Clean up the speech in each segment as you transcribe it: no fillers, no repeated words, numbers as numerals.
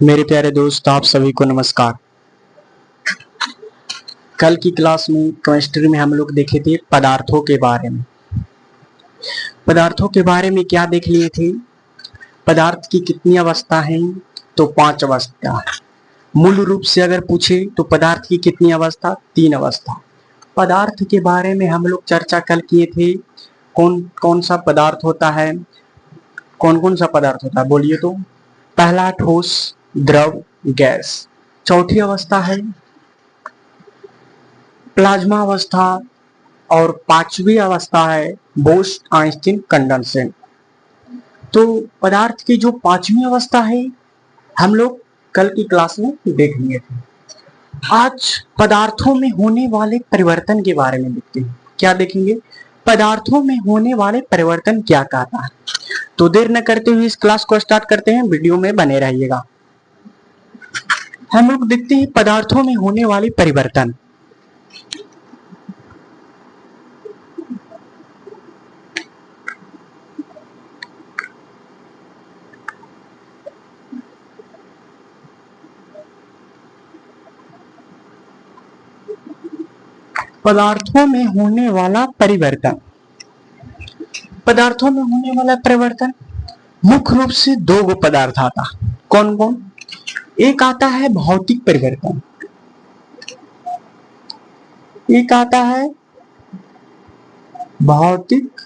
मेरे प्यारे दोस्त, आप सभी को नमस्कार। कल की क्लास में केमिस्ट्री में हम लोग देखे थे पदार्थों के बारे में। पदार्थों के बारे में क्या देख लिए थे? पदार्थ की कितनी अवस्था है? तो 5 अवस्था है। मूल रूप से अगर पूछे तो पदार्थ की कितनी अवस्था? 3 अवस्था। पदार्थ के बारे में हम लोग चर्चा कल किए थे। कौन कौन सा पदार्थ होता है, कौन कौन सा पदार्थ होता है, बोलिए तो। पहला ठोस, द्रव, गैस। चौथी अवस्था है प्लाज्मा अवस्था, और 5वीं अवस्था है बोस-आइंस्टीन कंडेंसेट। तो पदार्थ की जो 5वीं अवस्था है हम लोग कल की क्लास में देख लिए थे। आज पदार्थों में होने वाले परिवर्तन के बारे में देखते हैं। क्या देखेंगे? पदार्थों में होने वाले परिवर्तन क्या कहता है। तो देर न करते हुए इस क्लास को स्टार्ट करते हैं, वीडियो में बने रहिएगा। हम लोग देखते हैं पदार्थों में होने वाले परिवर्तन। पदार्थों में होने वाला परिवर्तन। पदार्थों में होने वाला परिवर्तन मुख्य रूप से 2 पदार्थ आता। कौन कौन? एक आता है भौतिक परिवर्तन, एक आता है भौतिक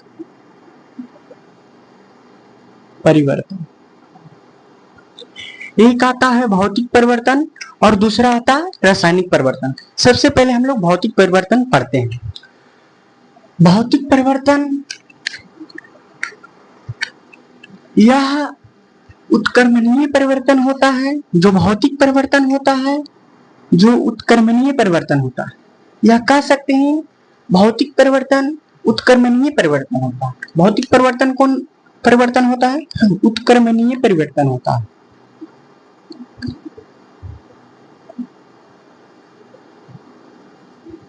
परिवर्तन, एक आता है भौतिक परिवर्तन और दूसरा आता है रासायनिक परिवर्तन। सबसे पहले हम लोग भौतिक परिवर्तन पढ़ते हैं। भौतिक परिवर्तन यह उत्क्रमणीय परिवर्तन होता है। जो भौतिक परिवर्तन होता है, जो उत्क्रमणीय परिवर्तन होता है, यह कह सकते हैं भौतिक परिवर्तन उत्क्रमणीय परिवर्तन होता है। भौतिक परिवर्तन कौन परिवर्तन होता है? उत्क्रमणीय परिवर्तन होता है।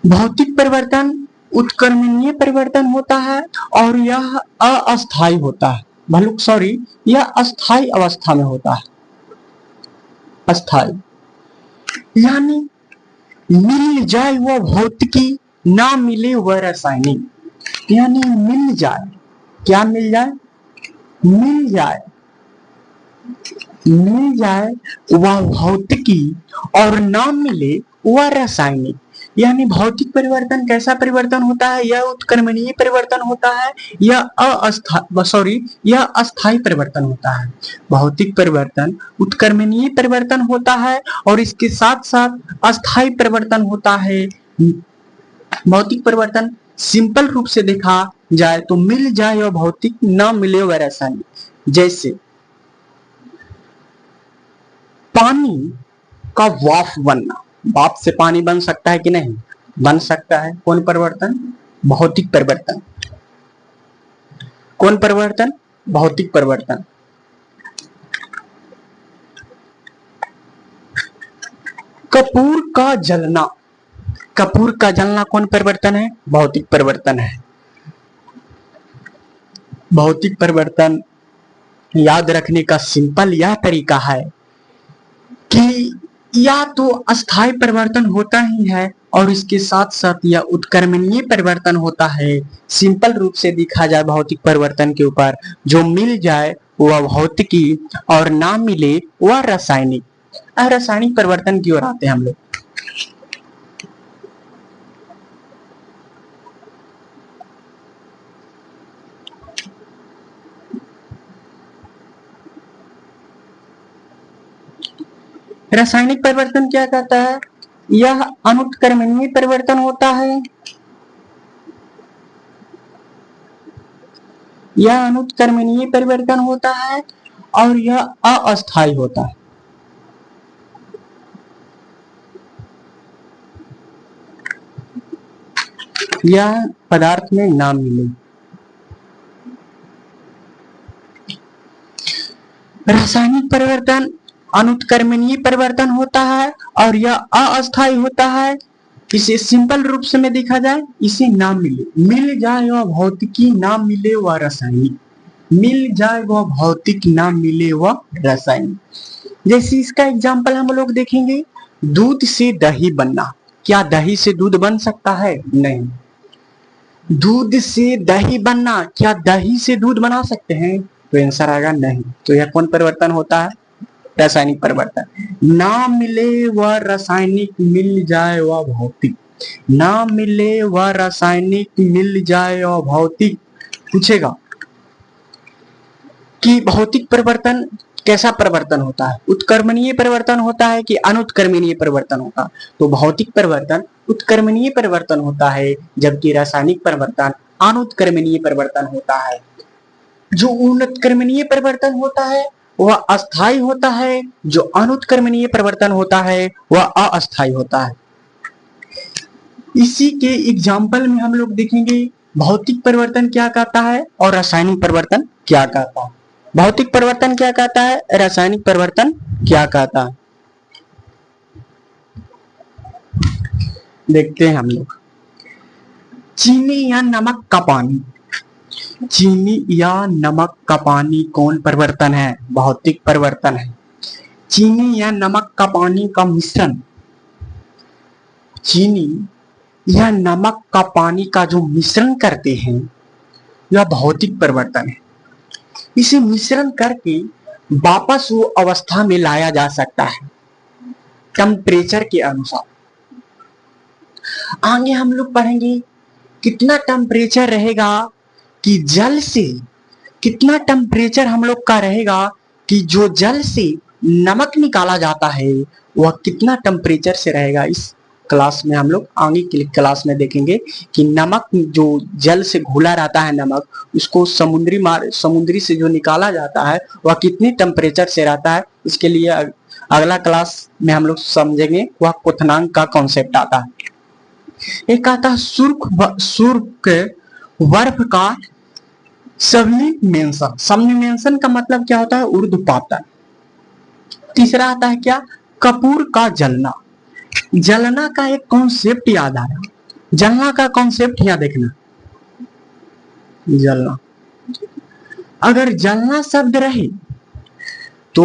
भौतिक परिवर्तन उत्क्रमणीय परिवर्तन होता है और यह अस्थायी होता है। यह अस्थायी अवस्था में होता है। अस्थायी यानी मिल जाए वह भौतिकी, ना मिले वह रासायनिक। यानी मिल जाए, क्या मिल जाए? मिल जाए, मिल जाए वह भौतिकी और ना मिले वह रासायनिक। यानी भौतिक परिवर्तन कैसा परिवर्तन होता है? यह उत्क्रमणीय परिवर्तन होता है, यह यह अस्थायी परिवर्तन होता है। भौतिक परिवर्तन उत्क्रमणीय परिवर्तन होता है और इसके साथ साथ अस्थायी परिवर्तन होता है। भौतिक परिवर्तन सिंपल रूप से देखा जाए तो मिल जाए वह भौतिक, ना मिले वह रासायनिक। जैसे पानी का वाष्प बनना। वाष्प से पानी बन सकता है कि नहीं? बन सकता है। कौन परिवर्तन? भौतिक परिवर्तन। कौन परिवर्तन? भौतिक परिवर्तन। कपूर का जलना। कपूर का जलना कौन परिवर्तन है? भौतिक परिवर्तन है। भौतिक परिवर्तन याद रखने का सिंपल यह तरीका है कि या तो अस्थायी परिवर्तन होता ही है और इसके साथ साथ यह उत्क्रमणीय परिवर्तन होता है। सिंपल रूप से देखा जाए भौतिक परिवर्तन के ऊपर, जो मिल जाए वह भौतिकी और ना मिले वह रासायनिक। रासायनिक परिवर्तन की ओर आते हैं हम लोग। रासायनिक परिवर्तन क्या कहता है? यह अनुत्क्रमणीय परिवर्तन होता है, यह अनुत्क्रमणीय परिवर्तन होता है और यह अस्थायी होता है। यह पदार्थ में ना मिले। रासायनिक परिवर्तन अनुत्क्रमणीय परिवर्तन होता है और यह अस्थायी होता है। इसे सिंपल रूप से में देखा जाए, इसे ना मिले, मिल जाए वह भौतिकी, ना मिले वह रासायनिक। मिल जाए वह भौतिक, ना मिले वह रासायनिक। जैसे इसका एग्जाम्पल हम लोग देखेंगे, दूध से दही बनना। क्या दही से दूध बन सकता है? नहीं। दूध से दही बनना, क्या दही से दूध बना सकते हैं? तो आंसर आएगा नहीं। तो यह कौन परिवर्तन होता है? रासायनिक परिवर्तन। ना मिले वह रासायनिक, मिल जाए वह भौतिक। ना मिले वह रासायनिक, मिल जाए वह भौतिक। पूछेगा कि भौतिक परिवर्तन कैसा परिवर्तन होता है? उत्क्रमणीय परिवर्तन होता है कि अनुत्क्रमणीय परिवर्तन होता है? तो भौतिक परिवर्तन उत्क्रमणीय परिवर्तन होता है, जबकि रासायनिक परिवर्तन अनुत्क्रमणीय परिवर्तन होता है। जो अनुत्क्रमणीय परिवर्तन होता है वह अस्थायी होता है, जो अनुत्क्रमणीय परिवर्तन होता है वह अस्थायी होता है। इसी के एग्जाम्पल में हम लोग देखेंगे भौतिक परिवर्तन क्या कहता है और रासायनिक परिवर्तन क्या कहता है। भौतिक परिवर्तन क्या कहता है, रासायनिक परिवर्तन क्या कहता है, देखते हैं हम लोग। चीनी या नमक का पानी, चीनी या नमक का पानी कौन परिवर्तन है? भौतिक परिवर्तन है। चीनी या नमक का पानी का मिश्रण, चीनी या नमक का पानी का जो मिश्रण करते हैं यह भौतिक परिवर्तन है। इसे मिश्रण करके वापस वो अवस्था में लाया जा सकता है टेम्परेचर के अनुसार। आगे हम लोग पढ़ेंगे कितना टेम्परेचर रहेगा कि जल से, कितना टेम्परेचर हम लोग का रहेगा कि जो जल से नमक निकाला जाता है वह कितना टेम्परेचर से रहेगा। इस क्लास में हम लोग आगे की क्लास में देखेंगे कि नमक जो जल से घुला रहता है, नमक उसको समुद्री से जो निकाला जाता है वह कितनी टेम्परेचर से रहता है। इसके लिए अगला क्लास में हम लोग समझेंगे, वह क्वथनांक का कॉन्सेप्ट आता है। एक आता है शुष्क बर्फ का सब्लिमेशन। सब्लिमेशन का मतलब क्या होता है? ऊर्ध्वपातन। तीसरा आता है क्या? कपूर का जलना। जलना का एक कॉन्सेप्ट याद आया, जलना का कॉन्सेप्ट यहाँ देखना। जलना, अगर जलना शब्द रहे तो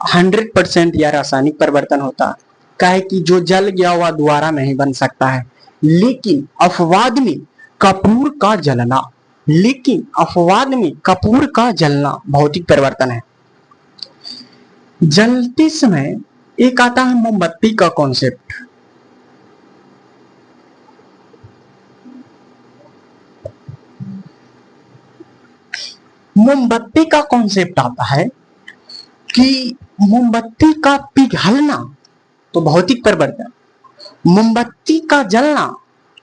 100% यह रासायनिक परिवर्तन होता है, काहे कि जो जल गया वह दोबारा नहीं बन सकता है। लेकिन अपवाद में कपूर का जलना, लेकिन अपवाद में कपूर का जलना भौतिक परिवर्तन है। जलते समय एक आता है मोमबत्ती का कॉन्सेप्ट। मोमबत्ती का कॉन्सेप्ट आता है कि मोमबत्ती का पिघलना तो भौतिक परिवर्तन, मोमबत्ती का जलना,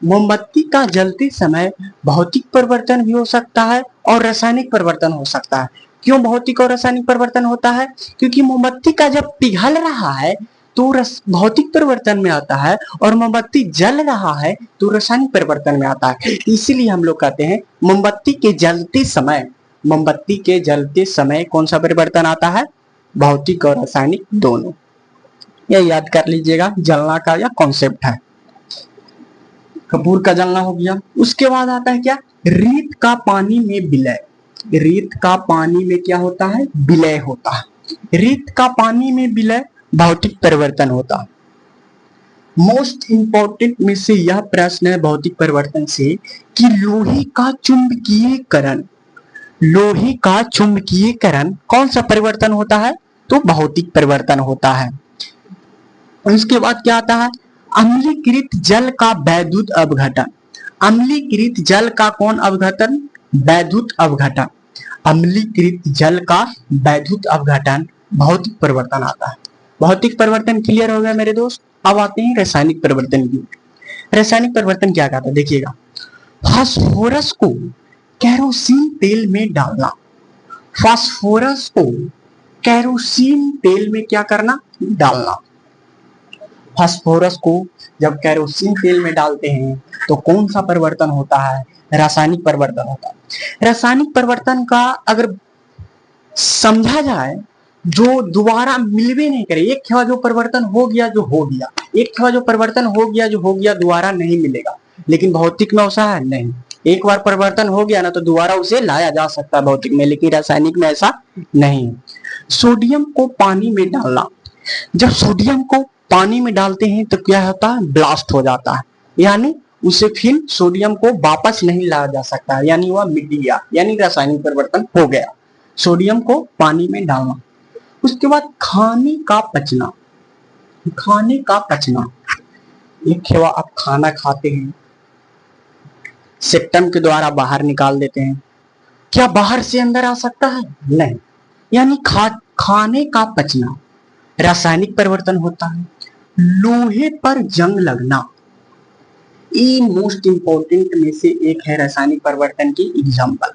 मोमबत्ती का जलते समय भौतिक परिवर्तन भी हो सकता है और रासायनिक परिवर्तन हो सकता है। क्यों भौतिक और रासायनिक परिवर्तन होता है? क्योंकि मोमबत्ती का जब पिघल रहा है तो भौतिक परिवर्तन में आता है, और मोमबत्ती जल रहा है तो रासायनिक परिवर्तन में आता है। इसीलिए हम लोग कहते हैं मोमबत्ती के जलते समय, मोमबत्ती के जलते समय कौन सा परिवर्तन आता है? भौतिक और रासायनिक दोनों। यह याद कर लीजिएगा, जलना का यह कॉन्सेप्ट है। कपूर का जलना हो गया। उसके बाद आता है क्या? रेत का पानी में विलय। रेत का पानी में क्या होता है? विलय होता है। रेत का पानी में विलय भौतिक परिवर्तन होता है। मोस्ट इंपॉर्टेंट में से यह प्रश्न है भौतिक परिवर्तन से कि लोहे का चुंबकीयकरण, लोहे का चुंबकीयकरण कौन सा परिवर्तन होता है? तो भौतिक परिवर्तन होता है। उसके बाद क्या आता है? अम्लीकृत जल का वैद्युत अपघटन। अम्लीकृत जल का कौन अपघटन? वैद्युत अपघटन। अम्लीकृत जल का वैद्युत अपघटन भौतिक परिवर्तन आता है। भौतिक परिवर्तन क्लियर हो गया मेरे दोस्त। अब आते हैं रासायनिक परिवर्तन की। रासायनिक परिवर्तन क्या कहता है देखिएगा। फास्फोरस को केरोसिन तेल में डालना। फास्फोरस को केरोसिन तेल में क्या करना? डालना। फास्फोरस को जब केरोसिन तेल में डालते हैं तो कौन सा परिवर्तन होता है? रासायनिक परिवर्तन होता है। रासायनिक परिवर्तन का अगर समझा जाए, जो दोबारा मिलवे नहीं करे, एक था जो परिवर्तन हो गया जो हो गया, एक था जो परिवर्तन हो गया जो हो गया, दोबारा नहीं मिलेगा। लेकिन भौतिक में ऐसा है नहीं, एक बार परिवर्तन हो गया ना तो दोबारा उसे लाया जा सकता है भौतिक में, लेकिन रासायनिक में ऐसा नहीं। सोडियम को पानी में डालना, जब सोडियम को पानी में डालते हैं तो क्या होता है, ब्लास्ट हो जाता है, यानी उसे फिर सोडियम को वापस नहीं लाया जा सकता, यानी वह मिट गया, यानी रासायनिक परिवर्तन हो गया सोडियम को पानी में डालना। उसके बाद खाने का पचना, खाने का पचना, एक खेवा आप खाना खाते हैं, सेप्टम के द्वारा बाहर निकाल देते हैं, क्या बाहर से अंदर आ सकता है, नहीं, यानी खाने का पचना रासायनिक परिवर्तन होता है। लोहे पर जंग लगना, ये मोस्ट इंपॉर्टेंट में से एक है रासायनिक परिवर्तन की एग्जाम्पल।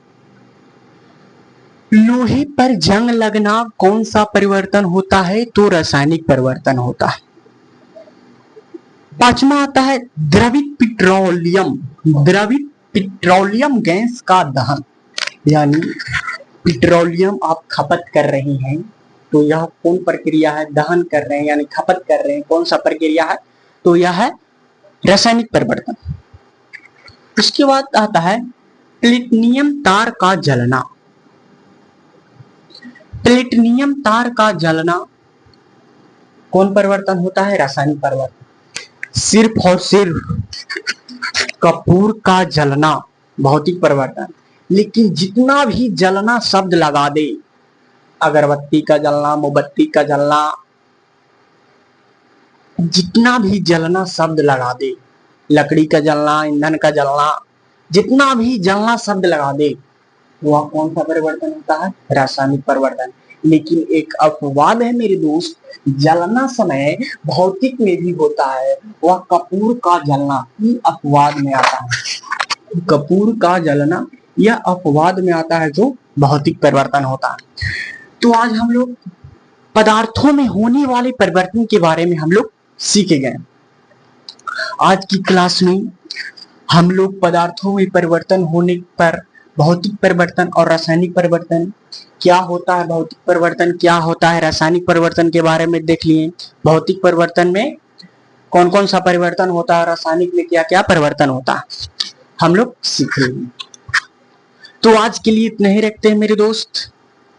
लोहे पर जंग लगना कौन सा परिवर्तन होता है, तो रासायनिक परिवर्तन होता है। पांचवा आता है द्रवित पेट्रोलियम, द्रवित पेट्रोलियम गैस का दहन, यानी पेट्रोलियम आप खपत कर रहे हैं तो यह कौन प्रक्रिया है, दहन कर रहे हैं यानी खपत कर रहे हैं, कौन सा प्रक्रिया है, तो यह है रासायनिक परिवर्तन। उसके बाद आता है प्लेटिनियम तार का जलना, प्लेटिनियम तार का जलना कौन परिवर्तन होता है, रासायनिक परिवर्तन। सिर्फ और सिर्फ कपूर का जलना भौतिक परिवर्तन, लेकिन जितना भी जलना शब्द लगा दे, अगरबत्ती का जलना, मोमबत्ती का जलना, जितना भी जलना शब्द लगा दे, लकड़ी का जलना, ईंधन का जलना, जितना भी जलना शब्द लगा दे, वह कौन सा परिवर्तन होता है, रासायनिक परिवर्तन। लेकिन एक अपवाद है मेरे दोस्त, जलना समय भौतिक में भी होता है, वह कपूर का जलना, ये अपवाद में आता है। कपूर का जलना यह अपवाद में आता है जो भौतिक परिवर्तन होता है। तो आज हम लोग पदार्थों में होने वाले परिवर्तन के बारे में हम लोग सीखे गए। आज की क्लास में हम लोग पदार्थों में परिवर्तन होने पर भौतिक परिवर्तन और रासायनिक परिवर्तन क्या होता है, भौतिक परिवर्तन क्या होता है, रासायनिक परिवर्तन के बारे में देख लिए। भौतिक परिवर्तन में कौन कौन सा परिवर्तन होता है, रासायनिक में क्या क्या परिवर्तन होता है, हम लोग सीख रहे हैं। तो आज के लिए इतना ही रखते हैं मेरे दोस्त,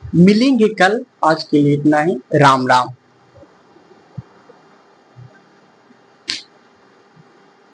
मिलेंगे कल, आज के लिए इतना ही, राम राम।